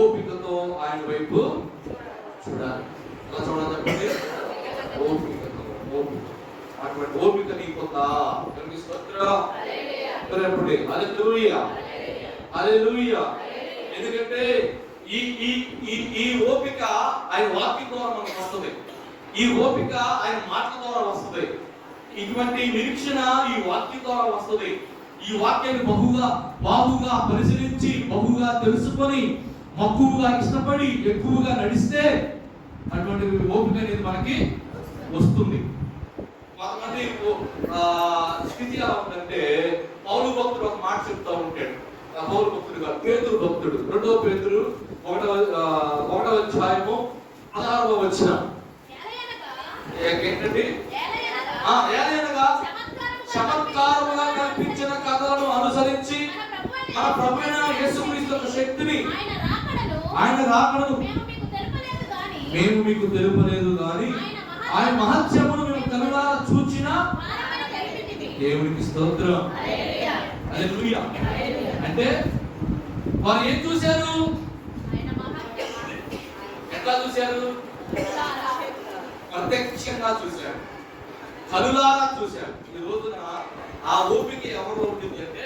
ఓపికతో ఆయన వైపు చూడాలి. ఎలా చూడాలి చెప్పండి? ఓపికతో. ఓపిక, అటువంటి ఓపిక నీకుందా? హల్లెలూయా. ఎందుకంటే ఈ ఓపిక ఆయన వాక్యం ద్వారా మనకు వస్తుంది. ఈ ఓపిక ఆయన మాటల ద్వారా వస్తుంది. ఇటువంటి నిరీక్షణ ఈ వాక్యం ద్వారా వస్తుంది. ఈ వాక్యాన్ని బాగుగా పరిశీలించి బహుగా తెలుసుకొని మక్కువగా ఇష్టపడి ఎక్కువగా నడిస్తే అటువంటి ఓపిక అనేది మనకి వస్తుంది. కొంతమంది స్థితి ఎలా ఉందంటే, పౌలు భక్తుడు ఒక మాట చెప్తా ఉంటాడు. పౌలు భక్తుడు కాదు, పేతురు భక్తుడు. 2 పేతురు 1వ అధ్యాయము 16వ వచనం ఏంటండి? ఏలయనగా చమత్కారముగా కల్పించిన కథలను అనుసరించి మన ప్రభువైన యేసుక్రీస్తు యొక్క శక్తిని, ఆయన రాకడను మేము మీకు తెలుపలేదు గాని ఆయన మహత్యమును మేము కనులారా చూచిన దేవునికి స్తోత్రం. హల్లెలూయా. అంటే వారు ఏం చూశారు? ఎట్లా చూశారు? ప్రత్యక్షంగా చూశారు, కనులారా చూశారు. ఈ రోజున ఆ ఓపిక ఎవరిలో ఉంటుంది అంటే,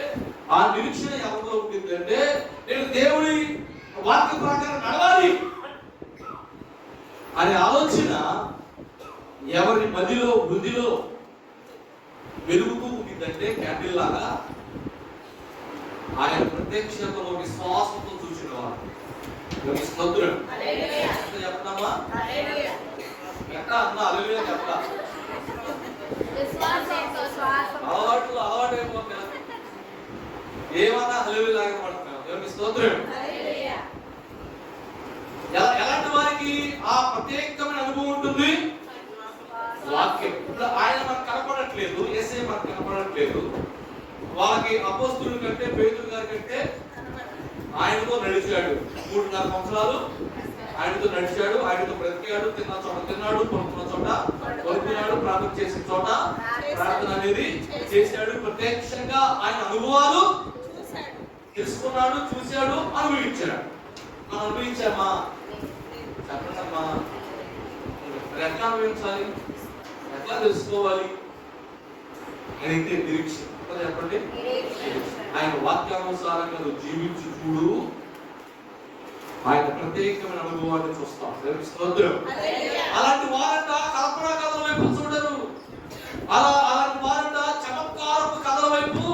ఆ నిరీక్షణ ఎవరిలో ఉంటుంది అంటే, నేను దేవుని వాక్య ప్రకారం నడవాలి అనే ఆలోచన ఎవరి మదిలో హృదిలో వెలుగుతూ ఉంటుందంటే క్యాండిల్ లాగా ఆయన ప్రత్యక్షతలో విశ్వాసంతో చూసిన వారు. చెప్తామా? ఎట్లా అన్నా హల్లెలూయా చెప్తా. అలవాటు అయిపోతుంది. ఏమన్నా హల్లెలూయా లాగా పడుతున్నాం. దేవునికి స్తోత్రం. ఎలాంటి వారికి ఆ ప్రత్యేకమైన అనుభవం ఉంటుంది? వాక్యం. ఇప్పుడు ఆయన మనకు కనపడట్లేదు, యేసే మనకు కనపడట్లేదు. వాళ్ళకి అపోస్తలుల కంటే, పేతురు గారి కంటే ఆయనతో నడిచాడు. 3.5 సంవత్సరాలు ఆయనతో నడిచాడు, ఆయనతో బ్రతికాడు. తిన్న చోట తిన్నాడు, పడుకున్న చోట పడుకున్నాడు, ప్రార్థన చేసిన చోట ప్రార్థన అనేది చేశాడు. ప్రత్యక్షంగా ఆయన అనుభవాలు తెలుసుకున్నాడు, చూశాడు, అనుభవించాడు. మనం అనుభవించామా? చెప్పండమ్మా. ఎట్లా అనుభవించాలి? ఎట్లా తెలుసుకోవాలి? అయితే నిరీక్షణ. చెప్పండి. ఆయన వాక్యానుసారంగా జీవించు చూడు, ఆయన ప్రత్యేకమైన అనుభవాన్ని చూస్తాం. అలాంటి వారంట కల్పనా కథల వైపు చూడరు. అలాంటి వారంట చమత్కారపు కథల వైపు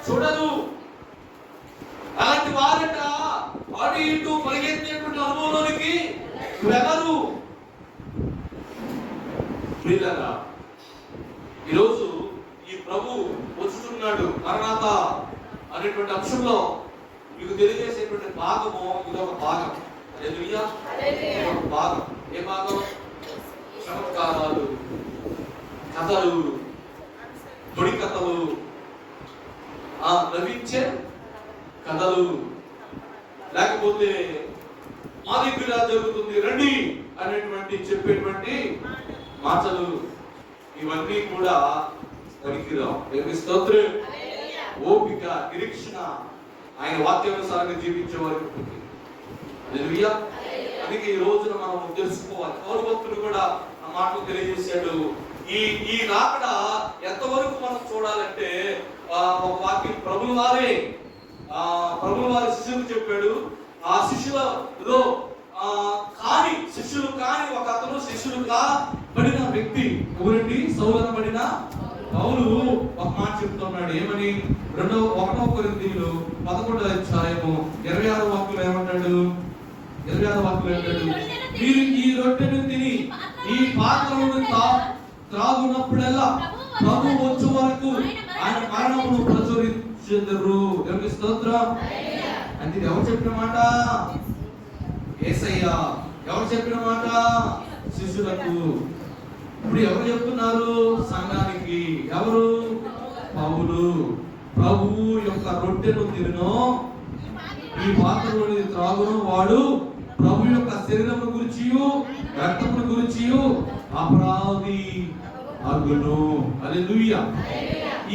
చూడరు. అలాంటి వారంట అటు ఇటు పరిగెత్తేటువంటి అనుభవంలోనికి వెళ్ళరు. ఈరోజు ఈ ప్రభు వచ్చుతున్నాడు మరణాత అనేటువంటి అంశంలో మీకు తెలియజేసేటువంటి భాగము ఇదొక భాగం. హల్లెలూయా. ఇదొక భాగం. ఏ భాగం? చమత్కారాలు, కథలు, పొడి కథలు, నవ్వించే కథలు, లేకపోతే మా దగ్గర జరుగుతుంది రండి అనేటువంటి చెప్పేటువంటి మాటలు, ఇవన్నీ కూడా పనికిరావు. దేవునికి స్తోత్రం. ఓపిక, నిరీక్షణ ఆయన వాక్యానుసారంగా జీవించే వారికి ఉంటుంది. హల్లెలూయా. అందుకే ఈ రోజున మనం తెలుసుకోవాలి. పౌలు భక్తుడు కూడా ఆ మాటలు తెలియజేశాడు. ఈ రాకడ ఎంతవరకు మనం చూడాలంటే, ఒక వాక్యం ప్రభువు వారి శిష్యులకు చెప్పాడు. ఆ శిష్యులలో కాని శిష్యులు కాని ఒక అతను శిష్యులు కాబడిన వ్యక్తి ఎవరండి? సౌలనబడిన పౌలు ఒక మాట చెప్తున్నాడు. ఏమని? 1 కొరింథీయులు 11వ అధ్యాయము 26వ వాక్యం ఏమంటాడు? 26వ వాక్యం ఏమంటాడు? మీరు ఈ రొట్టెను తిని ఈ పాత్రను త్రాగునప్పుడల్లా ప్రభు వచ్చే వరకు ఆయన మరణమును ప్రచురించెదరు. దేవునికి స్తోత్రం. అంటే ఎవరు చెప్పిన మాట? యేసయ్య. ఎవరు చెప్పిన మాట? శిష్యులకు. ఇప్పుడు ఎవరు చెప్తున్నారు? సంఘానికి. ఎవరు? పౌలు. ప్రభువు యొక్క రొట్టెను తినను ఈ పాత్రలోని త్రాగును వాడు ప్రభు యొక్క శరీరము గురించి రక్తమును గురించి అపరాధి అగును. హల్లెలూయా.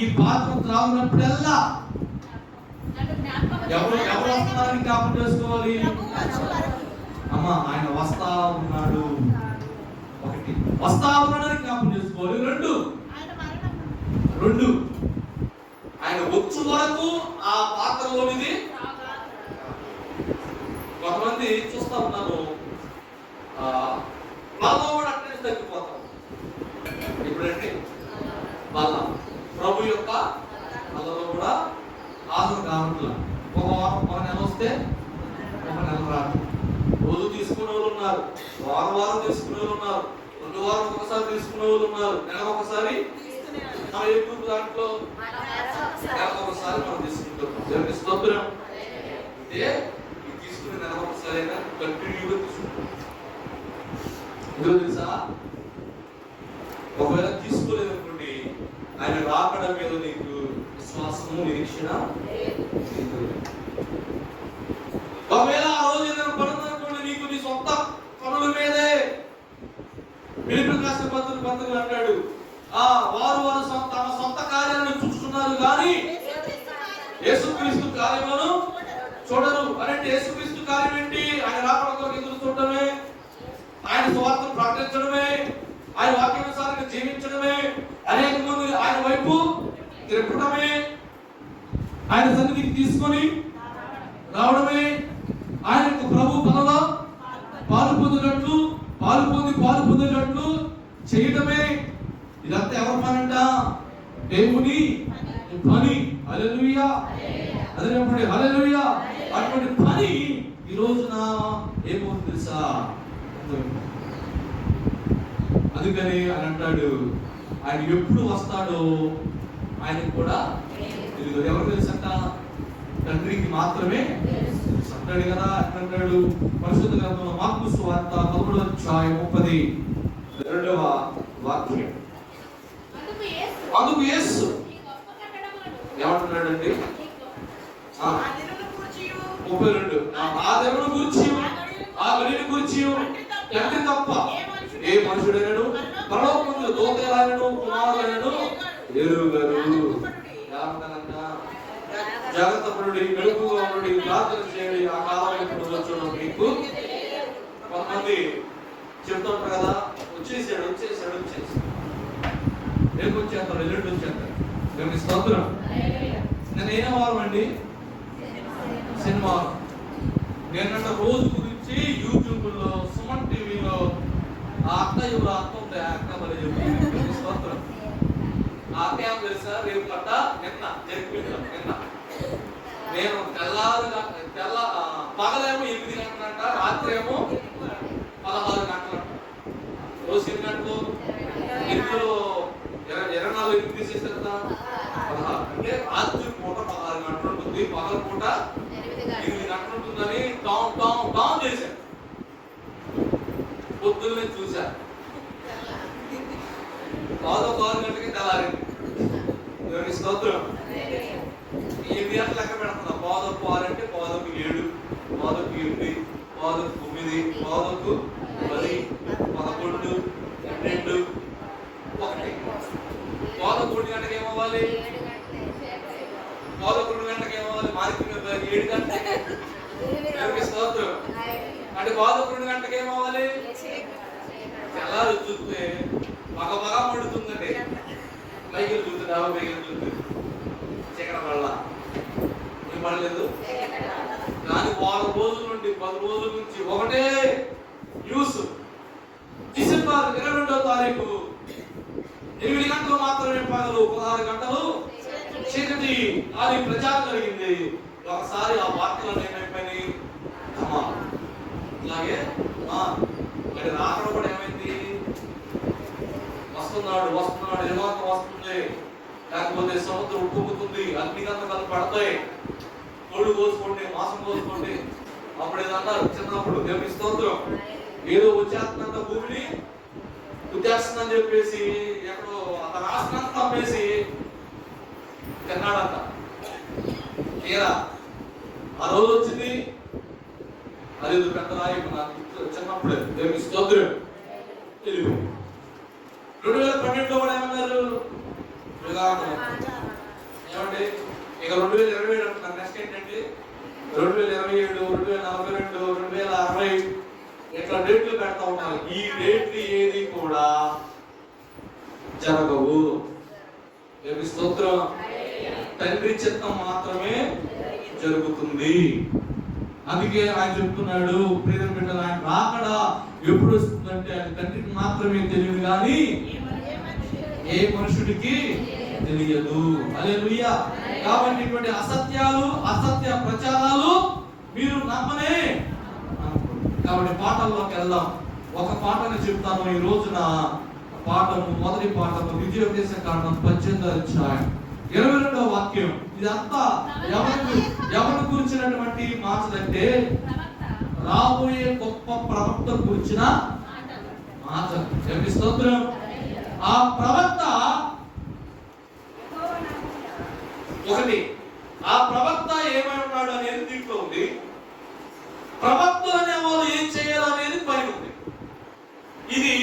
ఈ పాత్ర త్రాగునప్పుడల్లా ఎవరు వస్తున్నారని జ్ఞాపకం చేసుకోవాలి? వస్తా ఉన్నాడు. ఒకటి, వస్తా ఉన్నాడని జ్ఞాపకం చేసుకోవాలి. రెండు ఆయన వచ్చు వరకు ఆ పాత్రలోనిది. కొంతమంది చూస్తా ఉన్నాను, బాగా కూడా అట్లనే తగ్గిపోతాం. ఇప్పుడంటే బాగా ప్రభు యొక్క బలలో కూడా ఆశలు కావట్లా. ఒక నెల వస్తే ఒక నెల రాదు. రోజు తీసుకునే వాళ్ళు ఉన్నారు, వారం తీసుకునే వాళ్ళు ఉన్నారు, 2 వారం ఒకసారి తీసుకునే వాళ్ళు ఉన్నారు, నెల ఒకసారి. దాంట్లో నెల ఒకసారి మనం తీసుకుంటాం. స్తోత్రం. అంటే తీసుకునే నెల ఒకసారి అయినా కంటిన్యూగా తీసుకుంటాం. ఎందుకు తెలుసా? ఒకవేళ తీసుకోలేదనుకోండి, ఆయన రాకడ మీద నీకు విశ్వాసము, నిరీక్షణ. ఒకవేళ ఆ రోజు ఏదైనా పడుతుందనుకోండి, నీకు నీ సొంత పనుల మీదే. పిలుపుని రాసిన పత్రికలు అంటాడు, వారు తమ సొంత కార్యాలను చూస్తున్నారు కానీ యేసుక్రీస్తు కార్యములను చూడరు. అంటే యేసుక్రీస్తు కార్యం ఏంటి? ఆయన రాకడతో ఎదురు చూడటమే, ఆయన సువార్తను ప్రకటించడమే, ఆయన వాక్యానుసారంగా జీవించడమే, అనేక మంది ఆయన వైపు తిరగడమే, ఆయన సన్నిధికి తీసుకొని రావడమే, ఆయన యొక్క ప్రభు పనులో పాలు పొందేటట్లు చేయటమే. ఇదంతా ఎవరి పని అంట? దేవుని పని. హల్లెలూయా. అదే హల్లెలూయా. అటువంటి పని ఈ రోజున ఏమవుతుంది తెలుసా? అందుకని అని అంటాడు, ఆయన ఎప్పుడు వస్తాడో ఆయనకు కూడా తెలియదు. ఎవరు తెలుసంట? తండ్రికి మాత్రమే అంటాడు కదా. అంటాడు పరిశుద్ధ గ్రంథంలో మార్కు సువార్త 11వ అధ్యాయం 32వ వాక్యం. అందుకు యేసు ఏమంటున్నాడండి? 32 ఆ దేవుని గురించి, ఆ గడిని గురించి తండ్రి తప్ప ఏ మనుషుడైనను పరలోకమందు దూతలైనను కుమారులైనను ఎరుగరు. జాగ్రత్త పడుడి, మెలకువగా ఉండి, ప్రార్థన చేయండి, ఆ కాలం ఎప్పుడు వచ్చాడో మీకు. కొంతమంది చెప్తుంటారు కదా, వచ్చేసాడు రేపు వచ్చేస్తాడు, ఎల్లుండి వచ్చేస్తాడు. మేము స్తోత్రం. నేను ఏ వారం అండి? శనివారం. నేనంట రోజు గురించి యూట్యూబ్లో, సుమన్ టీవీలో ఆ అక్క ఎవరు అక్క ఉంది, ఆ అక్క మరి చెప్తుంది. స్తోత్రం. ఆ అక్క ఏం తెలుసా? రేపు కట్ట నిన్న నేను పగలేమో 8 గంటలంట, రాత్రి ఏమో 16 గంటలంట. రోజు ఎన్ని గంటలు? 24 తీసేసారు కదా, 16. అంటే రాత్రి పూట 16 గంటలు ఉంటుంది, పగల పూట 8 గంటలు ఉంటుందని టామ్ చేశాను. పొద్దున్నే చూశా, 6 గంటలకి తెల్లారింది. స్తోత్రం. 8 గంటలు లెక్క పెడుతున్నా. 6 అంటే 7, 8, 9, 10, 11, 12, 2, 1. 11 గంటకి ఏమవ్వాలి? 11 గంటకి ఏమవ్వాలి? మార్కెట్ 7 గంటలకి. స్తోత్రం. అంటే 11 గంటకి ఏమవ్వాలి? తెల్లారు చూస్తే మగ మండుతుందండి. పైకి చూస్తే 50 చూస్తే చక్కెర పడలా, ఏం పడలేదు. కానీ 10 రోజుల నుండి 10 రోజుల నుంచి ఒకటే న్యూస్. డిసెంబర్ 22వ తారీఖు 8 గంటలు మాత్రమే పగలు, 16 గంటలు చీకటి అది ప్రచారం జరిగింది. ఒకసారి ఆ వార్తలు ఏమైపోయినాయి? ఇలాగే మరి రాకడ కూడా ఏమైంది? వస్తున్నాడు, ఏమాత్రం వస్తుంది. లేకపోతే సముద్రం ఉప్పుకుతుంది, అగ్నిగంధకాలు పడతాయి, కోళ్ళు కోసుకోండి, మాంసం కోసుకోండి. అప్పుడు ఏదో అన్నారు చిన్నప్పుడు, దేవుని స్తోత్రం, ఏదో వచ్చేస్తున్నంత భూమిని గుద్దేస్తుందని చెప్పేసి ఎక్కడో అతను ఆస్తినంతా అమ్మేసి తిన్నాడంట. తీరా ఆ రోజు వచ్చింది, అది పెద్ద రాయి. నాకు చిన్నప్పుడే దేవుని స్తోత్రం. 2012లో కూడా ఏమన్నారు? ఏమండి ఇక 2027 అంటున్నారు. నెక్స్ట్ ఏంటంటే 2027, 2042, 2060 ఇట్లా డేట్లు పెడతా ఉంటారు. ఈ డేట్లు ఏది కూడా జరగవు. దేవుని స్తోత్రం. తండ్రి చిత్తం మాత్రమే జరుగుతుంది. అందుకే ఆయన చెప్తున్నాడు, ప్రియమైన బిడ్డలు, ఆయన రాకడా ఎప్పుడు వస్తుందంటే ఆయన తండ్రికి మాత్రమే తెలియదు కానీ ఏ మనుషుడికి తెలియదు. హల్లెలూయా. కాబట్టి ఇటువంటి అసత్యాలు, అసత్య ప్రచారాలు మీరు నమ్మనే. కాబట్టి పాఠంలోకి వెళ్దాం. ఒక పాఠాన్ని చెప్తాను ఈ రోజున. పాఠము, మొదటి పాఠము ద్వితీయోపదేశకాండం 18వ అధ్యాయం 22వ వాక్యం. ఇదంతా ఎవరిని గురించినటువంటి మాటలంటే రాబోయే గొప్ప ప్రవక్త గురించిన మాటలు. దేవుని స్తోత్రం. ఆ ప్రవక్త ఒకటి, ఆ ప్రవక్త ఏమై ఉన్నాడు అనేది దీంట్లో ఉంది. ప్రవక్తలు అనే వాళ్ళు ఏం చేయాలి అనేది పైన ఉంది. ఇది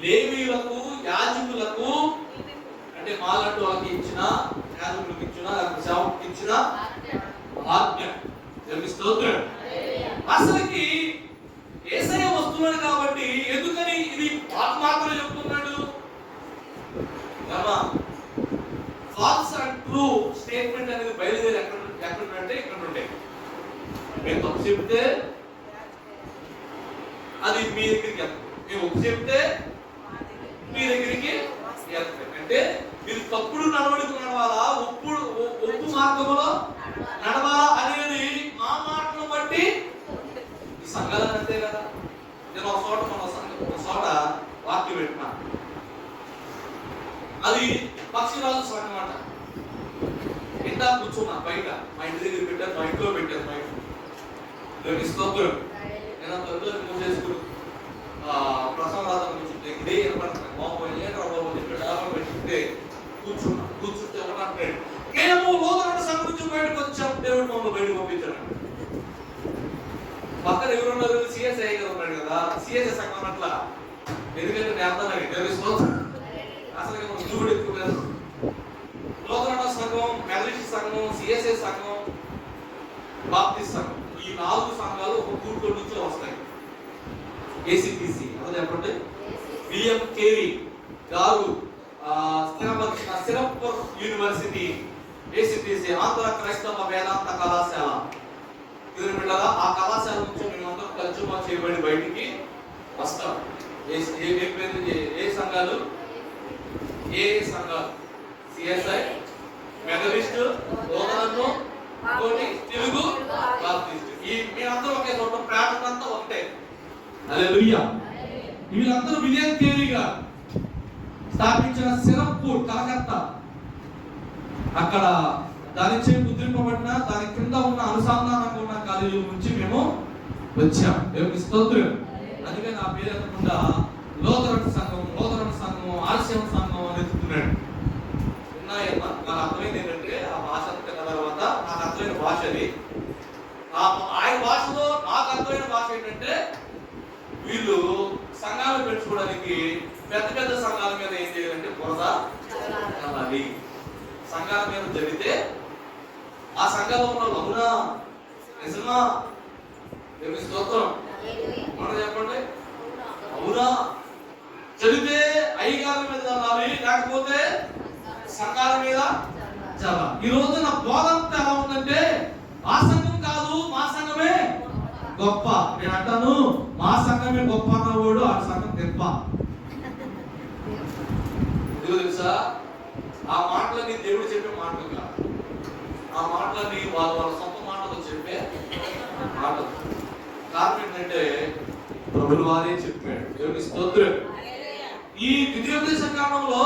లేవీయులకు, యాజకులకు, అంటే మాలాంటి వాళ్ళకి ఇచ్చిన, యాజకులకు ఇచ్చిన, సేవకులకు ఇచ్చిన ఆజ్ఞ. దేవుని స్తోత్రం. అసలుకి యేసయ్య వస్తున్నాడు కాబట్టి ఎందుకని ఇది మాత్రమే చెప్తున్నాడు? ఫాల్స్ అండ్ ట్రూ స్టేట్మెంట్ అనేది బయలుదేరి ఎక్కడుంటే ఇక్కడ ఉంటే మేము తప్పు చెప్తే అది మీ దగ్గరికి వెళ్తాం, మేము ఒప్పు చెప్తే మీ దగ్గరికి వెళ్తాం. అంటే మీరు తప్పుడు నడవడికి నడవాలా, ఒప్పు మార్గంలో నడవాలా అనేది మా మాటను బట్టి ఈ సంఘాలను అంతే కదా. నేను ఒక చోట వాక్యం పెట్టినా, అది పక్షిరాజు సంఘం అన్నమాట. ఇందా కూర్చున్నా బయట, మా ఇంటి దగ్గర పెట్టాను, మా ఇంట్లో పెట్టాను. మా ఇంట్లో స్తోత్రం. నేను తొలిలో మూసేసుకుని ప్రసంగాలను కూర్చుంటే ఇదే ఏర్పడుతుంది. బాబు పెట్టుకుంటే కూర్చుంటే ఒకటే మేము లోకరణ సంఘం నుంచి బయటకు వచ్చాం, దేవుడు మమ్మల్ని బయటకు పంపించాడు. పక్కన ఎవరున్నారు? సిఎస్ఐ గారు ఉన్నాడు కదా, సిఎస్ఐ సంఘం అట్లా. ఎందుకంటే నేను అర్థం తెలుసుకోవచ్చు. అసలు మనం చూడు ఎక్కువ లేదు. లోకరణ సంఘం, మెథడిస్ట్ సంఘం, సిఎస్ఐ సంఘం, బాప్టిస్ట్ సంఘం, ఈ 4 సంఘాలు ఒక కూర్చో నుంచి వస్తాయి. ఏసీపీసీ అదే చెప్పండి. విలియం కేరీ గారు సిరంపూర్ యూనివర్సిటీ, ఏసీపీసీ ఆంధ్ర క్రైస్తవ వేదాంత కళాశాల. ఆ కళాశాల నుంచి మేమందరం తర్జుమా చేయబడి బయటికి వస్తాం. ఏ సంఘాలు? ఏ సంఘాలు? సిఎస్ఐ, మెథడిస్ట్, లోకరణ, తెలుగు, బాప్టిస్ట్. ఈ మేమందరూ ఒకే చోట, ప్రార్థన అంతా ఒకటే. హల్లెలూయా. వీళ్ళందరూ విలియం కేరీ గారు స్థాపించిన సిరంపూర్, కలకత్తా, అక్కడ దానిచే ముద్రింపబడిన, దాని కింద ఉన్న అనుసంధానంగా ఉన్న కాలేజీ నుంచి మేము వచ్చాం. దేవునికి స్తోత్రం. అందుకే నా పేరు అనకుండా లోకరణ సంఘం, ఆర్సిఎం సంఘం అని ఎత్తుతున్నాడు. నాకు అర్థమైంది ఏంటంటే, ఆ భాష అంతా తర్వాత నాకు అర్థమైన భాష అది. ఆయన భాషలో నాకు అర్థమైన భాష ఏంటంటే, వీళ్ళు సంఘాలు పెంచుకోవడానికి పెద్ద పెద్ద సంఘాల మీద ఏం చేయాలంటే బురద చల్లాలి. సంఘాల మీద జరిగితే ఆ సంఘంలో ఉన్న అవునా నిజమా? దేవుని స్తోత్రం. మనం చెప్పండి, అవునా చదివితే అయ్యగారి మీద చల్లాలి, లేకపోతే సంఘాల మీద చల్లాలి. ఈ రోజు నా బోధంతా ఎలా ఉందంటే, ఆ సంఘం కాదు, మా సంఘమే గొప్ప. నేను అంటాను, మా సంఘమే గొప్ప అన్నవాడు ఆ సంఘం గొప్ప. తెలుసా? ఆ మాటలన్నీ దేవుడు చెప్పే మాటలు కాదు. ఆ మాటలన్నీ వాళ్ళ సొంత మాటలు చెప్పే మాటలు. కారణం ఏంటంటే ప్రభువు వారే చెప్పాడు. దేవుని స్తోత్రం. ఈ ద్వితీయోపదేశ కాండంలో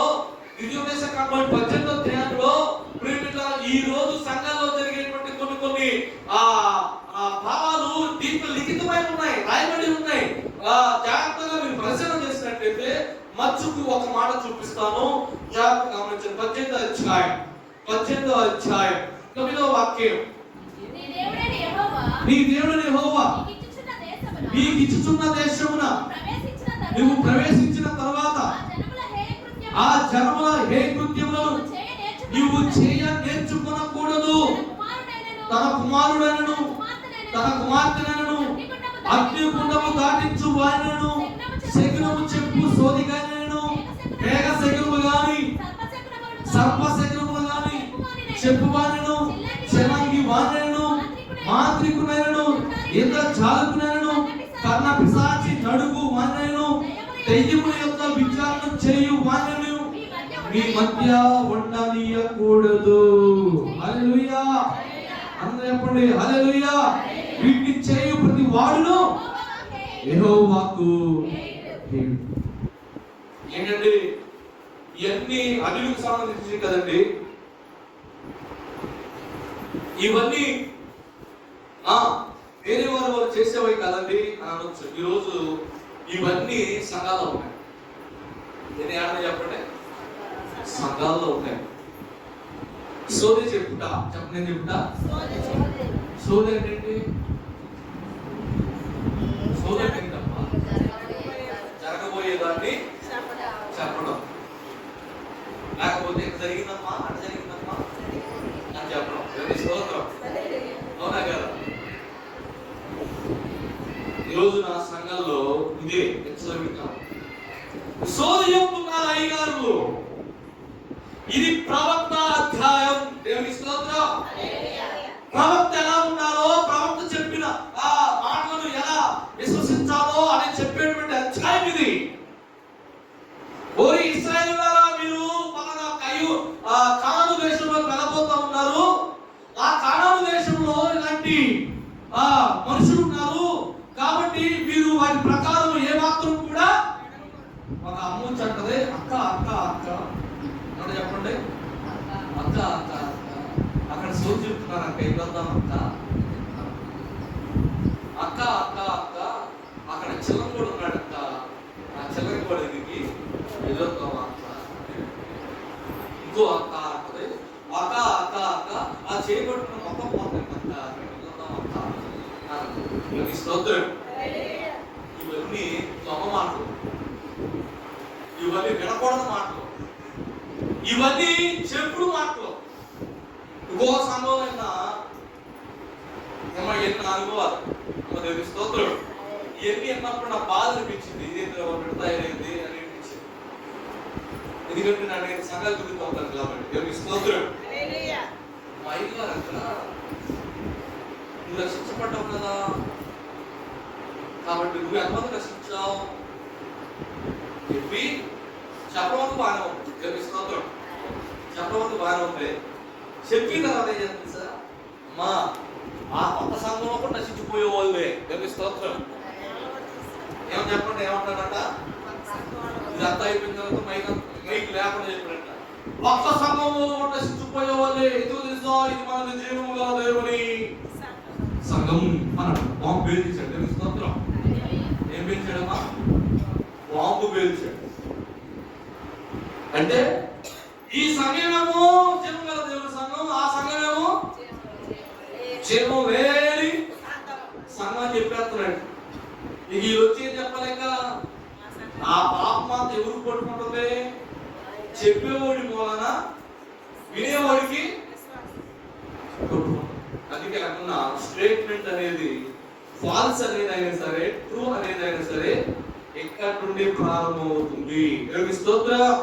18వ అధ్యాయంలో ఈ రోజు సంఘాల్లో జరిగేటువంటి కొన్ని భావాలు దీంట్లో లిఖితమై ఉన్నాయి, రాయబడి ఉన్నాయి. జాగ్రత్తగా మీరు పరిశీలన చేసినట్లయితే మచ్చుకు ఒక మాట చూపిస్తాను, జాగ్రత్తగా గమనించండి. 18వ అధ్యాయం 9వ వాక్యం. నీ దేవుడైన యెహోవా నీకు ఇచ్చుచున్న దేశమున నువ్వు ప్రవేశించిన తర్వాత ఆ జనముల హేయ కృత్యములను నీవు చేయ నేర్చుకొనకూడదు. తన కుమారుడైనను తన కుమార్తెనను అగ్నిగుండము దాటి దాటించు వారినను శకునము చెప్పు సోదిగానను మేఘ శకునము గాని సర్ప శకునము గాని చెప్పు వారినను శమంగి వారినను మాంత్రికునను ఇంద్ర చాలకునను కర్ణ పిశాచి నడుగు వారినను దెయ్యముల యొక్క విచారణ చేయు వారినను మీ మధ్య ఉండనీయకూడదు. హల్లెలూయా. అందరూ చెప్పండి హల్లెలూయా. వీటిని చేయు ప్రతి వాడును యెహోవాకు ఏంటండి ఇవన్నీ అన్యులకు సంబంధించి కదండి. ఇవన్నీ వేరే వారు చేసేవి కదండి అని అనొచ్చు. ఈరోజు ఇవన్నీ సంఘాల్లో ఉన్నాయి. నేను ఏమన్నా చెప్పండి, సంఘాల్లో ఉన్నాయి. సోది చెప్పుట నేను చెప్పుట. సోది ఏంటండి? సోది అంటే తప్ప జరగబోయేదాన్ని చెప్పడం, లేకపోతే ఎక్కడ జరిగిందమ్మా అక్కడ జరిగిందమ్మా అని చెప్పడం. స్తోత్రం. అవునా కదా? ఈరోజు నా సంఘంలో ఇదే హెచ్చరిస్తాం. సోది చెప్తున్నారు అయ్యగారు. ఇది ప్రవక్త అధ్యాయం. దేవుని స్తోత్రం. ప్రవక్త ఎలా ఉండాలో, ప్రవక్త చెప్పిన ఆ మాటలను ఎలా విశ్వసించాలో అని చెప్పేటువంటి అధ్యాయం ఇది. ఓ ఇశ్రాయేలులారా, మీరు పలానా కానాను దేశంలో వెళ్ళబోతా ఉన్నారు. ఆ కానాను దేశంలో ఇలాంటి మనుషులు ఉన్నారు కాబట్టి మీరు వారి ప్రకారం ఏ మాత్రం కూడా ఒక అమ్మ చట్టదే అక్క అక్క అక్క అంటే చెప్పండి. అక్క అక్క అక్క అక్కడ సోది చెప్తున్నారు. అక్క ఏం వెళ్దాం అక్క అక్క అక్క అక్క అక్కడ చిల్లం కూడా ఉన్నాడు. అక్క ఆ చిల్లని కూడా దిగి ఎదురుతాం అక్క. ఇంకో అక్క అక్కదే అక్క అక్క అక్క ఆ చేయబడుతున్న మొత్తం పోతాయి అక్క వెళ్దాం అక్క. ఇవన్నీ స్తోత్రం. ఇవన్నీ దొంగ మాటలు, ఇవన్నీ వినకూడని మాటలు, ఇవన్నీ చెప్పుడు మాటలు. ఇంకో సంభవమైన ఎన్నో అనుభవాలు దేవుని స్తోత్రం. ఇవన్నీ ఎన్నప్పుడు నా బాధ అనిపించింది. ఇదేంటి పెడతాయేది అని అనిపించింది. ఎందుకంటే నేను సంఘాలు తిరుగుతూ ఉంటాను కాబట్టి. దేవుని స్తోత్రం. మా అయ్యగారు అక్కడ నువ్వు రక్షించబడ్డావు కదా, కాబట్టి నువ్వు ఎంతమంది రక్షించావు చెప్పి చెప్పడం బాగానే ఉంది. దేవుని స్తోత్రం. చెప్పడం బాగానే ఉంది. చెప్పిన తర్వాత ఏం చేస్తుంది సార్, అమ్మా ఆ కొత్త సంఘంలో కూడా నశించిపోయే వాళ్ళే. దేవుని స్తోత్రం. ఏమని చెప్పండి, ఏమంటాడట? ఇదంతా అయిపోయిన తర్వాత మైక్ లేకుండా చెప్పాడట, కొత్త సంఘంలో కూడా నశించిపోయే వాళ్ళే. ఎందుకు తెలుసా? ఇది మన జీవము గల దేవుని సంఘం అన్నాడు. బాంబు పేల్చాడు. దేవుని స్తోత్రం. ఏం పేల్చాడమ్మా? బాంబు పేల్చాడు. అంటే ఈ సంఘమేమో జీవం గల దేవుని సంఘం, ఆ సంఘమేమో జీవం వేరి సంఘం అని చెప్పేస్తున్నాడు. ఇక ఈ వచ్చి ఏం చెప్పలేక ఆ పాపం అంతా ఎవరు పట్టుకుంటుంది? చెప్పేవాడి మూలన వినేవాడికి కొట్టుకుంటుంది. అందుకే అనుకున్న స్టేట్మెంట్ అనేది ఫాల్స్ అనేది అయినా సరే, ట్రూ అనేది అయినా సరే ఎక్కడి నుండి ప్రారంభమవుతుంది. దేవుని స్తోత్రం.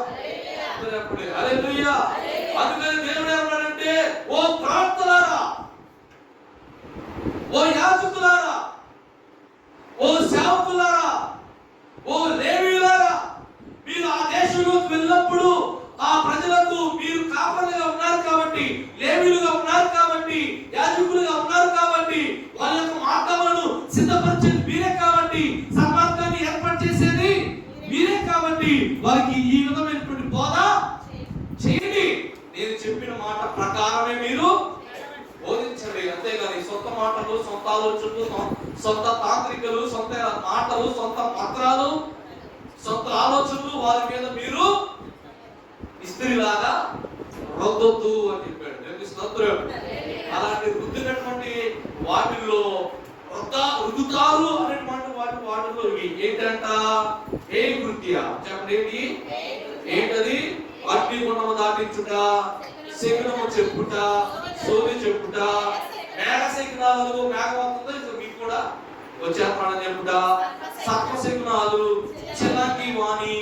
హల్లెలూయా. అందుకని దేవుడు ఏమన్నాడంటే, ఓ ప్రవక్తలారా, ఓ యాజకులారా, ఓ సేవకులారా, ఓ లేవీయులారా, మీరు ఆ దేశంలోకి వెళ్ళినప్పుడు ఆ ప్రజలకు మీరు కాపరులుగా ఉన్నారు కాబట్టి, లేవీయులుగా ఉన్నారు కాబట్టి, యాజకులుగా ఉన్నారు కాబట్టి, వాళ్ళ యొక్క మార్గాలను సిద్ధపరిచేది మీరే కాబట్టి, సన్మార్గాన్ని ఏర్పాటు చేసేది మీరే కాబట్టి వారికి ఈ విధమైనటువంటి బోధ చేయండి. నేను చెప్పిన మాట ప్రకారమే మీరు బోధించండి. అంతేగాని సొంత మాటలు, సొంత ఆలోచనలు, సొంత తాంత్రికలు, సొంత మాటలు, సొంత పత్రాలు, సొంత ఆలోచనలు వారి మీద మీరు ఇస్త్రీలాగా రుద్దొద్దు అని చెప్పాడు. స్తోత్రం. అలాంటి రుద్దినటువంటి వాటిల్లో రుద్దుతారు అనేటువంటి వాటిలో ఏంటంట? ఏ కృత్య చెప్పండి. ఏంటది? అగ్ని గుణము దాటించుట, శకునము చెప్పుట, సోది చెప్పుట, మేఘ శకునాలు. మేఘం అవుతుందో మీకు కూడా వచ్చేస్తాడని చెప్పుట, సర్పశకునాలు, చిలాకి వాణి,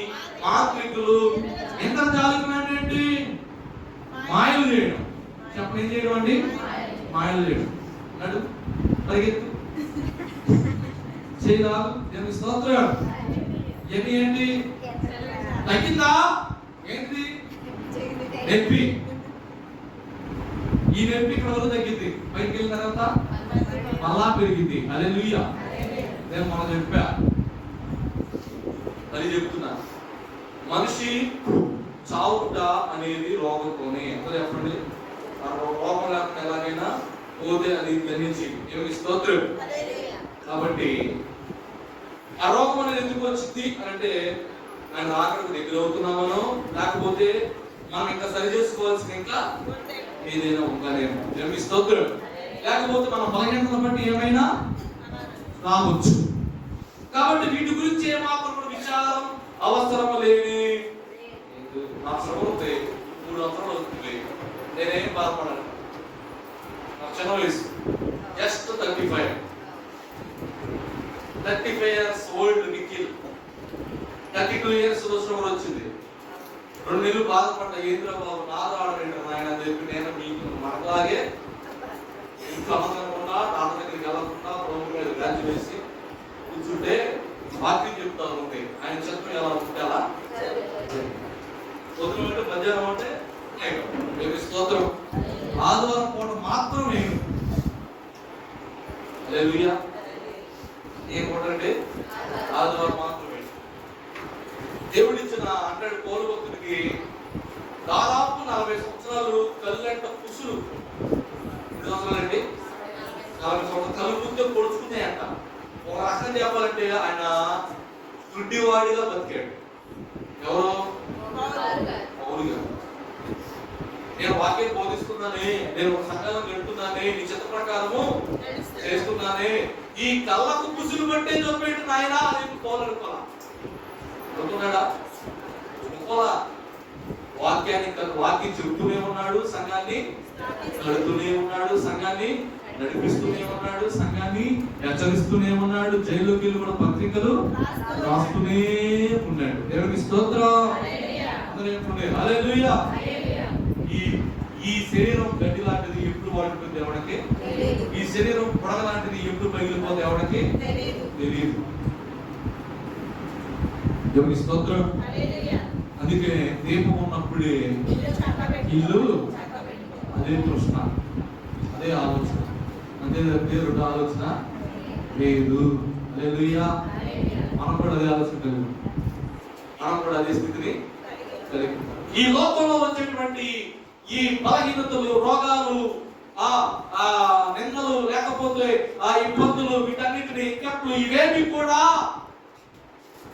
మాంత్రికులు, ఇంద్రజాలికులు అంటే ఏంటి? మాయలు చేయడం. చెప్పండి, ఏం చేయడం అండి? మాయలు చేయడం. నడు పరిగెత్తు, చేయరాదు. దేవుని స్తోత్రం. ఇవన్నీ ఏంటి? తగ్గిందా? ఏంటి? నొప్పి. ఈ నొప్పి ఇక్కడ వరకు తగ్గింది, పైకి వెళ్ళిన తర్వాత మళ్ళా పెరిగింది. హల్లెలూయా. నేను మనం చెప్పా, అది చెప్తున్నా. మనిషి చావుట అనేది రోగంతోనే. ఎంత చెప్పండి? ఆ రోగం లేకుండా ఎలాగైనా పోతే అది ధరించి. దేవుని స్తోత్రం. కాబట్టి ఆ రోగం అనేది ఎందుకు వచ్చింది అంటే, ఆయన ఆఖరికి దగ్గర అవుతున్నామనో, లేకపోతే మనం ఇంకా సరి చేసుకోవాల్సిన ఇంకా ఏదైనా ఉందనేమో. దేవుని స్తోత్రం. లేకపోతే మన బలహీనతను బట్టి ఏమైనా రావచ్చు. కాబట్టి వీటి గురించి ఏమాత్రం విచారం అవసరం లేని. నా శ్రమలు ఉంటాయి, 3 అవసరాలు అవుతుంది, నేనేం బాధపడాలి. నా చిన్న వయసు just 35 years old Nikhil. 32 years సంవత్సరం వచ్చింది. 2 నెలలు బాధపడ్డా, ఏంద్ర బాబు నాదో ఆడవేంటారు నాయన అని చెప్పి నేను మీకు మనలాగే ఇంట్లో అమ్మకుండా నాన్న దగ్గరికి వెళ్ళకుండా పొలం మీద గాలి వేసి కూర్చుంటే వాక్యం చెప్తా ఉంటే ఆయన చిత్రం ఎలా ఉంటే అలా పొద్దున అంటే మధ్యాహ్నం అంటే నేను స్తోత్రం. ఆదివారం పూట మాత్రం నేను హల్లెలూయా. ఏ పూట అంటే ఆదివారం మాత్రమే. దేవుడిచ్చిన అంటాడు పౌలు భక్తుడికి దాదాపు 40 సంవత్సరాలు కళ్ళంట పుసులు. 2 సంవత్సరాలండి, 40 సంవత్సరాలు కళ్ళు ముందే పొడుచుకునే అంట. ఒక రకంగా చెప్పాలంటే ఆయన గుడ్డివాడిగా బతికాడు. ఎవరు? పౌలు గారు. నేను వాక్యం బోధిస్తున్నానే, నేను ఒక సంఘాలను పెడుతున్నానే, నీ చిత్త ప్రకారము చేస్తున్నానే, ఈ కళ్ళకు పుసులు పట్టే చంపేట నాయన అని పౌలు అనుకోవాలా? అనుకున్నాడా? అనుకోవాలా? వాక్యం చెబుతూనే ఉన్నాడు, సంఘాన్ని నడుతూనే ఉన్నాడు, సంఘాన్ని నడిపిస్తూనే ఉన్నాడు, సంఘాన్ని హెచ్చరిస్తూనే ఉన్నాడు, జైల్లోకి వెళ్ళి కూడా పత్రికలు రాస్తూనే ఉన్నాడు. దేవునికి స్తోత్రం. హల్లెలూయా. ఈ శరీరం గడ్డి లాంటిది ఎప్పుడు వాడుతుంది ఎవరికి? ఈ శరీరం పొడగ లాంటిది ఎప్పుడు పగిలిపోతే ఎవరికి తెలియదు. దేవునికి స్తోత్రం. అందుకే దీపం ఉన్నప్పుడే ఇల్లు, అదే తృష్ణ, అదే ఆలోచన, అదే దేవుడు ఆలోచన లేదు. హల్లెలూయా. మనం కూడా అదే ఆలోచన కలిగి, మనం కూడా అదే స్థితిని కలిగి. ఈ లోకంలో వచ్చేటువంటి ఈ బలహీనతలు, రోగాలు, నిందలు, లేకపోతే ఆ ఇబ్బందులు, వీటన్నిటిని ఇక్కట్లు, ఇవేమి కూడా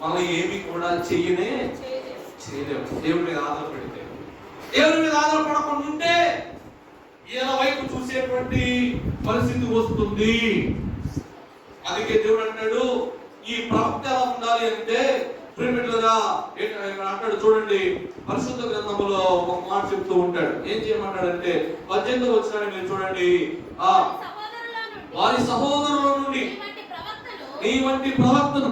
మనం ఏమి కూడా చేయలేము. దేవుడి మీద ఆధారపడితే, దేవుడి మీద ఆధారపడకుండా ఉంటే ఈయన వైపు చూసేటువంటి పరిస్థితి వస్తుంది. అందుకే దేవుడు అంటాడు, ఈ ప్రవక్త ఎలా ఉండాలి అంటే ప్రిమిటివ్గా అంటాడు. చూడండి, పరిశుద్ధ గ్రంథంలో ఒక మాట చెప్తూ ఉంటాడు. ఏం చేయమంటాడంటే 18వ వచనాన్ని మీరు చూడండి. వారి సహోదరుల నుండి నీ వంటి ప్రవక్తను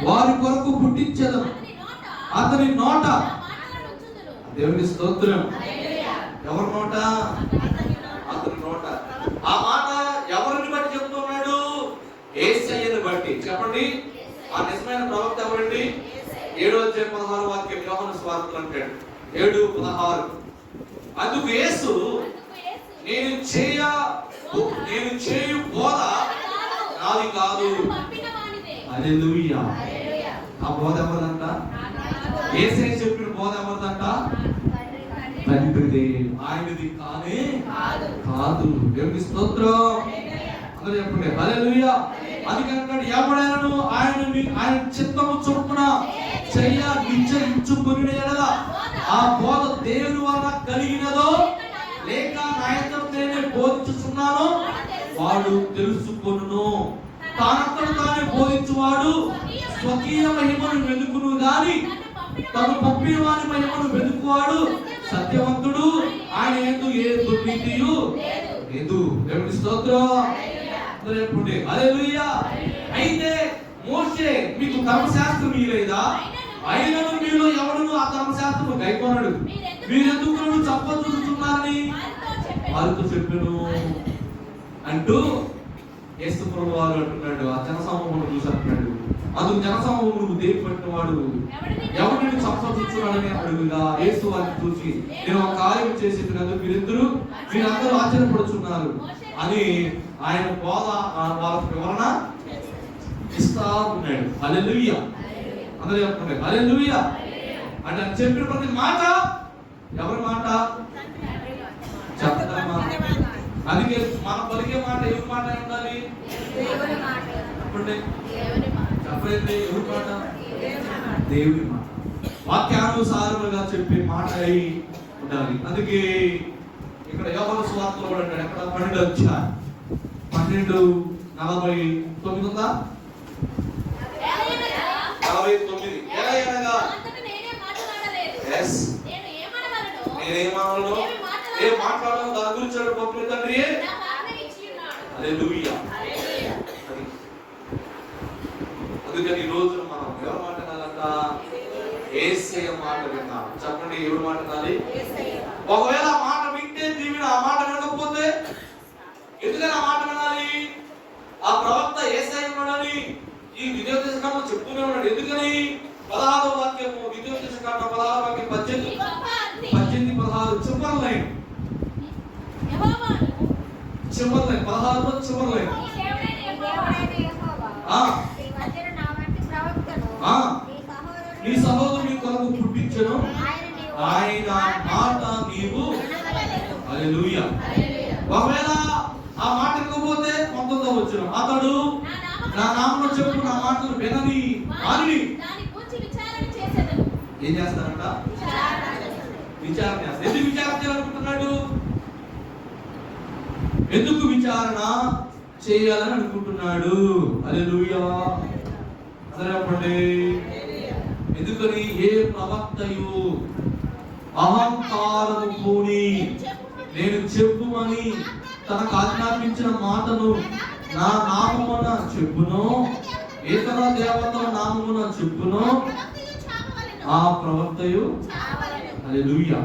వారి కొరకు పుట్టించదు, అతని నోట. దేవుని స్తోత్రం. ఎవరి నోట? అతని నోట. ఆ మాట ఎవరిని బట్టి చెప్తున్నాడు? యేసయ్యను బట్టి. చెప్పండి, ఆ నిజమైన ప్రవక్త ఎవరండి? 7వ అధ్యాయం 16వ వాక్యం యోహాను సువార్తలో అంటాడు, 7:16. అందుకు యేసు నేను చేయు బోధ నాది కాదు. హల్లెలూయా. ఆ బోధ ఎవరిదంట? యేసయ్య చెప్పిన బోధ ఎవరిదంట? తండ్రిది, ఆయనది కానే కాదు. దేవుని స్తోత్రం. అందరూ చెప్పండి హల్లెలూయా. అందుకంటాడు, ఎవడైనాను ఆయన చిత్తము చొప్పున చెయ్య నిశ్చయించుకుని ఎడలా ఆ బోధ దేవుని వలన కలిగినదో లేక నాయకుడు నేనే బోధించుచున్నానో వాడు తెలుసుకొనును. తానంతట తానే బోధించువాడు స్వకీయ మహిమను వెతుకును గాని తను పంపిన వాని మహిమను వెతుకువాడు సత్యవంతుడు, ఆయన యందు ఏ దుర్నీతియు లేదు. దేవుని స్తోత్రం. హల్లెలూయా. అయితే మోషే మీకు ధర్మశాస్త్రం ఇయ్యలేదా? అయినను మీలో ఎవడును ఆ ధర్మశాస్త్రం గైకొనడు. మీరెందుకు చెప్పొచ్చుతున్నారని వారితో చెప్పాను అంటూ యేసు ప్రభువు వారు అంటున్నాడు. ఆ జనసమూహం చూసి అంటున్నాడు, అందుకు జనసమూహమును దేని పట్టిన వాడు ఎవరిని చంపొచ్చున్నాడని అడుగుగా యేసు వారిని చూసి, నేను ఒక కార్యం చేసేటందుకు మీరందరూ ఆశ్చర్యపడుచున్నారు అని ఆయన బోధ వాళ్ళకి వివరణ ఇస్తా ఉన్నాడు. హల్లెలూయా. అందరూ చెప్తున్నారు హల్లెలూయా. అంటే చెప్పిన ప్రతి మాట ఎవరి మాట? చెప్తారు మాట. అందుకే మనం పలికే మాట ఎవరి మాట ఉండాలి? చెప్పండి, చెప్పండి. ఎవరి మాట? దేవుడి మాట. వాక్యానుసారముగా చెప్పే మాట అయి ఉండాలి. అందుకే ఇక్కడ యోహాను సువార్తలో కూడా అంటాడు, ఎక్కడ 12:49 ఉందా? 49. నేనేమనను, ఏం మాట్లాడను, దాని గురించి పప్పుల తండ్రి. హల్లెలూయా. అందుకని ఈ రోజు మనం ఎవరి మాట వినాలంట? యేసయ్య మాట వినాలి. చెప్పండి, ఎవరి మాట వినాలి? ఒకవేళ ఆ మాట వింటే దీవెన, ఆ మాట వినకపోతే ఎందుకని ఆ మాట వినాలి? ఆ ప్రవక్త యేసయ్య ఉన్నాడని ఈ ద్వితీయోపదేశకాండంలో చెప్తూనే ఉన్నాడు. ఎందుకని? 16వ వాక్యము, ద్వితీయోపదేశకాండం 16వ వాక్యం 18, 16 చివరి లైన్. చివరి లైన్ 16లో చివరి లైన్. నీ సహోదరుడు నీ కొరకు పుట్టించెను, ఆయన మాట నీవు. హల్లెలూయా. ఒకవేళ ఆ మాట వినకపోతే 19వ వచనం, అతడు నా నామమున చెప్పు నా మాటలు వినని వారిని ఏం చేస్తారంట? విచారణ చేస్తారు. ఎందుకు విచారణ చేయాలనుకుంటున్నాడు? ఎందుకు విచారణ చేయాలని అనుకుంటున్నాడు? హల్లెలూయా. చెప్పండి. ఎందుకని? ఏ ప్రవక్తయు అహంకారము పూని నేను చెప్పుమని తనకు ఆజ్ఞాపించిన మాటను నా నామమున చెప్పును, ఇతర దేవతల నామమున చెప్పును, ఆ ప్రవక్తయు. హల్లెలూయా.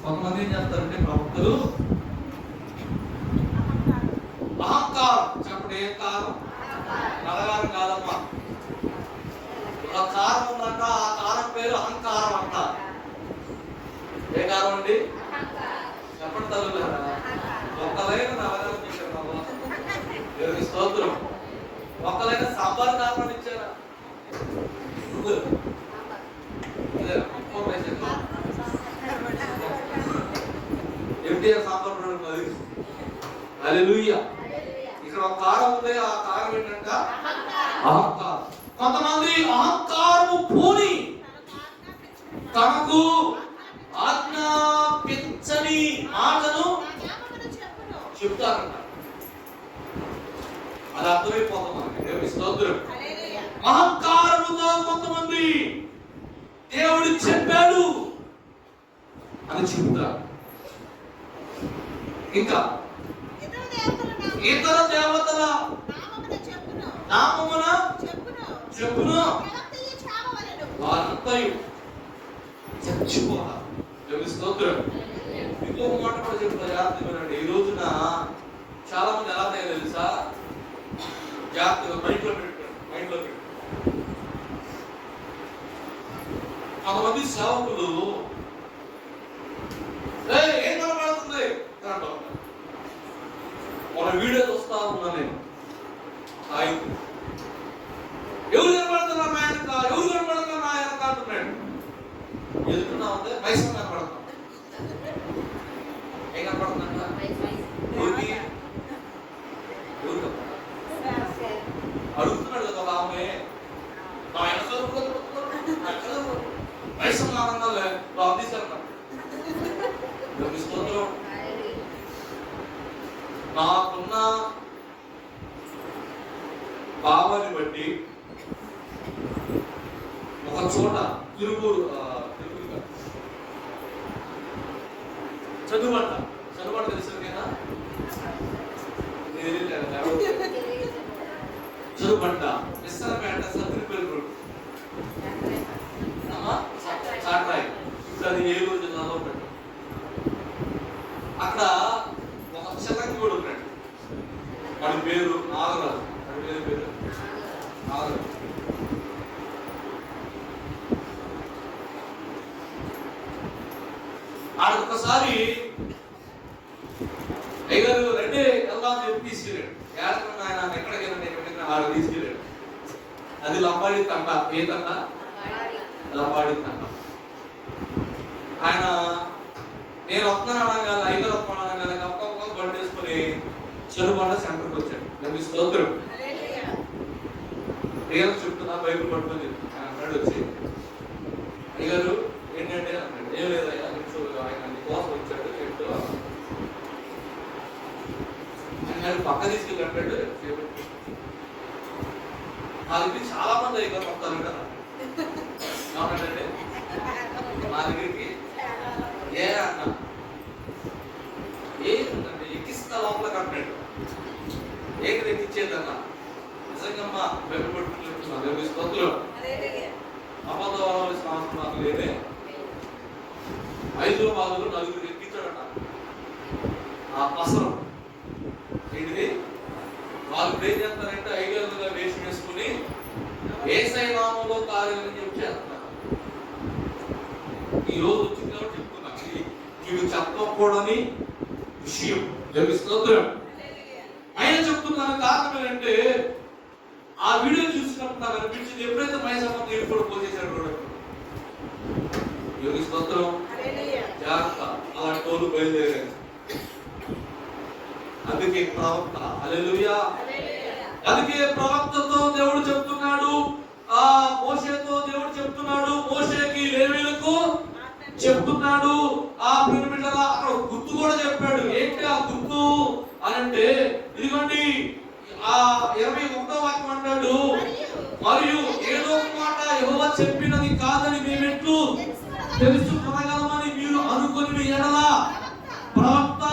కొంతమంది ఏం చేస్తారంటే ప్రవక్తలు అహంకారం. చెప్పండి, ఏం కారం? నలగారం కాదమ్మా. ఆ కారం ఉందంట, ఆ కారం పేరు అహంకారం అంట. ఏ కారం అండి? చెప్పండి తల్లులారా. ఒక్కలైన నలగారం ఇచ్చారు బాబా. దేవుని స్తోత్రం. ఒక్కలైన సాంబార్ కారం ఇచ్చారా? ఎన్టీఆర్ సాంబార్ ప్రోడక్ట్ అది. హల్లెలూయా. ఇక్కడ ఒక కారం ఉంది. ఆ కారం ఏంటంట? అహంకారం. కొంతమంది అహంకారము పూని తనకు ఆజ్ఞాపించని మాటను చెప్తారంట. అది అర్థమైపోతాం మనకి. దేవుని స్తోత్రం. అహంకారముతో కొంతమంది దేవుడు చెప్పాడు అని చెప్తారు. ఇంకా ఇతర దేవతల నామమున చెప్పును, వారంతయు చచ్చిపోవాలి. దేవుని స్తోత్రం. ఇంకొక మాట కూడా చెప్తారు, జాగ్రత్తగా. ఈ రోజున చాలా మంది ఎలా తయారు తెలుసా? జాగ్రత్తగా మైండ్లో పెట్టుకోండి. కొంతమంది సేవకులు ఏం కనబడుతుంది అంటారు. మన వీడియో చూస్తా ఉన్నా నేను. ఎవరు కనబడుతున్నారు ఆయనక, ఎవరు కనబడుతున్నారు ఆయనక అంటున్నాడు. ఎదుగుతున్నా ఉంటే మైసం కనబడుతున్నాం. ఏం కనబడుతుందంట? ఎవరికి? అడుగుతున్నాడు కదా ఒక ఆమె. ఆయన మైసం ఆనందాలే తీసుకెళ్తాం. స్తోత్రం. నాకున్న భావాన్ని బట్టి ఒక చోట చదువుబంట తెలుసు కదా. చెరుబంట, విస్తరపేట, సత్తిపల్లి రోడ్, చాట్రాయి. ఇప్పుడు అది ఏలూరు జిల్లాలో పెట్టాం. అక్కడ ఒక చిలంగి కూడా ఉన్నాడు. వాడి పేరు నాగరాజు. వాడి పేరు నాగరాజు. ఆడొకసారి అయ్యగారు రెండే వెళ్దాం చెప్పి తీసుకెళ్ళాడు. ఏడన్నా ఆయన ఎక్కడికైనా ఆడ తీసుకెళ్ళాడు. అది లంబాడి తండ. ఏ తండ? లంబాడి తండ. ఆయన నేను వస్తున్నాను అనగానే, అయ్యగారు వస్తున్నాను అనగానే ఒక్కొక్క బండి వేసుకొని చెరుబండ సెంటర్కి వచ్చాడు. దానికి స్తోత్రం. అయ్యగారు చెప్తున్నా బైబిల్ పట్టుకొని అన్నాడు. వచ్చి అయ్యగారు ఏంటంటే అన్నాడు. ఏం లేదయ్యా, ఆయన కోసం వచ్చాడు. చెట్టు ఆయన పక్క తీసుకెళ్ళి అంటాడు. మా దగ్గరికి చాలా మంది అయ్యగారు వస్తారు కదా. ఏమంటాడంటే మా దగ్గరికి ఏ అన్నా ఏంటంటే ఎక్కిస్తా లోపలికి అంటాడు. ఏంటి ఎక్కిచ్చేదన్నా నిజంగా బైబిల్ పట్టుకుని స్తోత్రం. అబద్ధవాళ్ళు సంవత్సరం నాకు లేదే. 5 బాధలు 4 ఎక్కించాడట. ఆ పసరం ఏంటిది? వాళ్ళు ఏం చేస్తారంటే 5 వేషం వేసుకుని యేసయ్య నామములో కార్యాలని చెప్పి చేస్తున్నారు. ఈ రోజు వచ్చింది కాబట్టి చెప్తున్నాను. ఇది చెప్పకూడని విషయం. దేవుని స్తోత్రం. ఆయన చెప్తున్నాను. కారణం ఏంటంటే ఆ వీడియో చూసినప్పుడు నాకు అనిపించింది, ఎప్పుడైతే మైసమ్మ నీళ్ళు కూడా పోసేసాడు. దేవుని స్తోత్రం. జాగ్రత్త, అలాంటి తోలు బయలుదేరారు. అందుకే ప్రవక్త, హల్లెలూయా, అందుకే ప్రవక్తతో దేవుడు చెప్తున్నాడు, ఆ మోషేతో దేవుడు చెప్తున్నాడు, మోషేకి లేవీయులకు చెప్తున్నాడు. ఆ పిరమిడ్ల అక్కడ గుర్తు కూడా చెప్పాడు. ఏంటి ఆ గుర్తు అని అంటే, ఇదిగోండి ఆ 21వ వాక్యం అంటాడు, మరియు ఏదో ఒక మాట యెహోవా చెప్పినది కాదని మేమెట్లు తెలుసుకొనగలమని మీరు అనుకుని ఎడల ప్రవక్త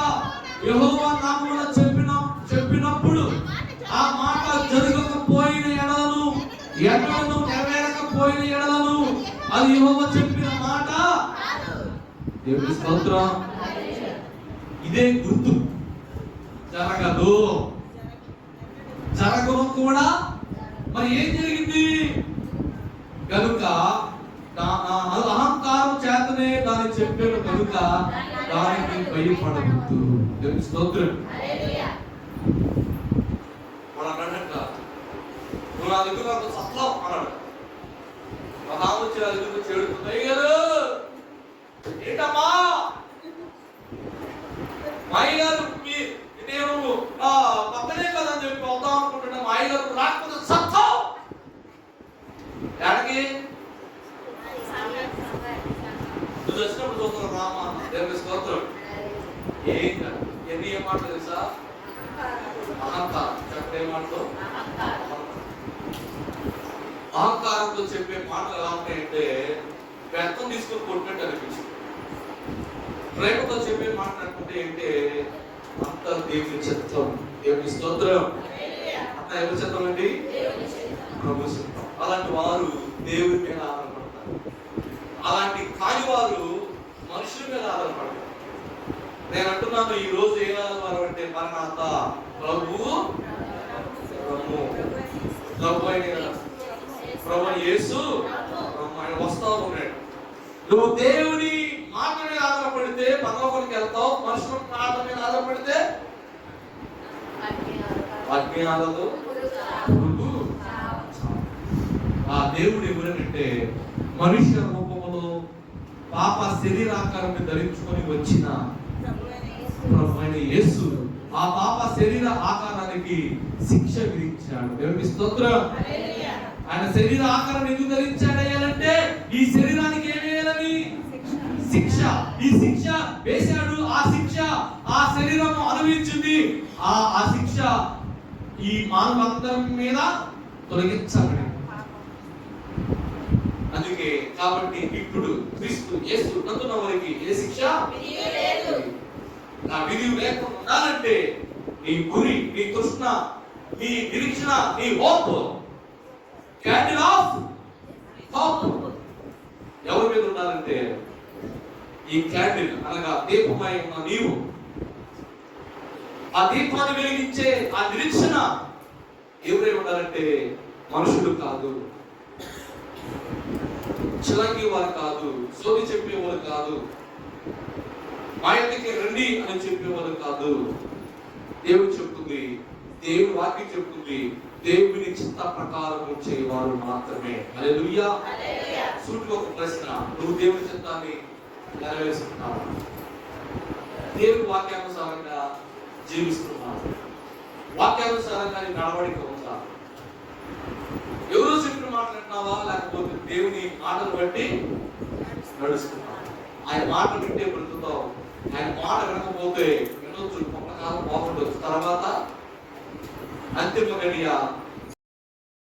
యెహోవా నామమున చెప్పినప్పుడు ఆ మాట జరగకపోయిన ఎడలను, ఎడలను నెరవేరకపోయిన ఎడలను అది యెహోవా చెప్పిన మాట. దేవుని స్తోత్రం. ఇదే గుర్తు. జరగదు, జరగదు కూడా. మరి ఏం జరిగింది? కనుక అహంకారం చేతనే దాన్ని చెప్పాను కనుక దానికి భయపడవద్దు. దేవుని స్తోత్రం. అన్నాడట, నువ్వు నా దగ్గర సత్వం అన్నాడు. వచ్చి నా దగ్గర చేడుతున్నాయి కదా. ఏంటమ్మా మాయగారు నేను పక్కనే కదని చెప్పి వద్దాం అనుకుంటున్నా. మాయగారు రాకపోతే సత్వం. ఎక్కడికి నువ్వు వచ్చినప్పుడు చూస్తున్నావు రామా. దేవుని స్తోత్రం. ఏం మాటలు తెలుసా? అహంకారం. చెప్పండి, ఏం మాటలు? అహంకారంతో చెప్పే మాటలు ఎలా ఉంటాయంటే వ్యర్థం తీసుకుని కొట్టినట్టు అనిపించింది. ప్రేమతో చెప్పే మాటలు అనుకుంటే ఏంటే అంత దేవుని చిత్తం. దేవుని స్తోత్రం. అంత ఎవరి చిత్తం అండి? ప్రభు చిత్తం. అలాంటి వారు దేవుని మీద ఆధారపడతారు. అలాంటి కాని వారు మనుషుల మీద ఆధారపడతారు. నేను అంటున్నాను, ఈ రోజు ఏం ఆధారపడారు అంటే మరణాత ప్రభు యేసు ఆయన వస్తా ఉన్నాడు. నువ్వు దేవుని మాట మీద ఆధారపడితే పరలోకానికి వెళ్తావు. మనుషుల మాట మీద ఆధారపడితే అగ్ని ఆగదు. ఆ దేవుడు ఎవరంటే మనుష్య రూపంలో పాప శరీరాకారాన్ని ధరించుకొని వచ్చిన ప్రభువైన యేసు ఆ పాప శరీర ఆకారానికి శిక్ష విధించాడు. దేవుని స్తోత్రం. ఆయన శరీర ఆకారం ఎందుకు ధరించాడంటే ఈ శరీరానికి ఏం వేయాలని? శిక్ష. ఈ శిక్ష వేశాడు. ఆ శిక్ష ఆ శరీరం అనుభవించింది. ఆ శిక్ష ఈ మానవంతరం మీద తొలగించబడింది. అందుకే కాబట్టి ఇప్పుడు క్రీస్తు యేసు నందున వారికి ఏ శిక్ష లేదు. నా విధి లేకుండా ఉండాలంటే నీ గురి, నీ తృష్ణ, నీ నిరీక్షణ, నీ హోప్, క్యాండిల్ ఆఫ్ హోప్ ఎవరి మీద ఉండాలంటే ఈ క్యాండిల్ అనగా దీపమై ఉన్న నీవు, ఆ దీపాన్ని వెలిగించే ఆ నిరీక్షణ ఎవరై ఉండాలంటే మనుషులు కాదు, చిలంగి వారు కాదు, సోది చెప్పేవారు కాదు, మా ఇంటికి రండి అని చెప్పేవారు కాదు. దేవుడు చెప్తుంది, దేవుని వాక్యం చెప్తుంది, దేవుని చిత్త ప్రకారం చేయవారు మాత్రమే. హల్లెలూయా. సూటిగా ఒక ప్రశ్న, నువ్వు దేవుని చిత్తాన్ని నెరవేరుస్తున్నావా? దేవుని వాక్యానుసారంగా జీవిస్తున్నావు? వాక్యానుసారంగా నీ నడవడిక ఉందా? ఎవరో చెప్పిన మాట్లాడుతున్నావా, లేకపోతే దేవుని మాటలు బట్టి నడుస్తున్నావా? ఆయన మాట వింటే బ్రతుకుతావు, ఆయన మాట వినకపోతే వినొచ్చు, కొంతకాలం బాగుండొచ్చు, తర్వాత అంతిమ గడియ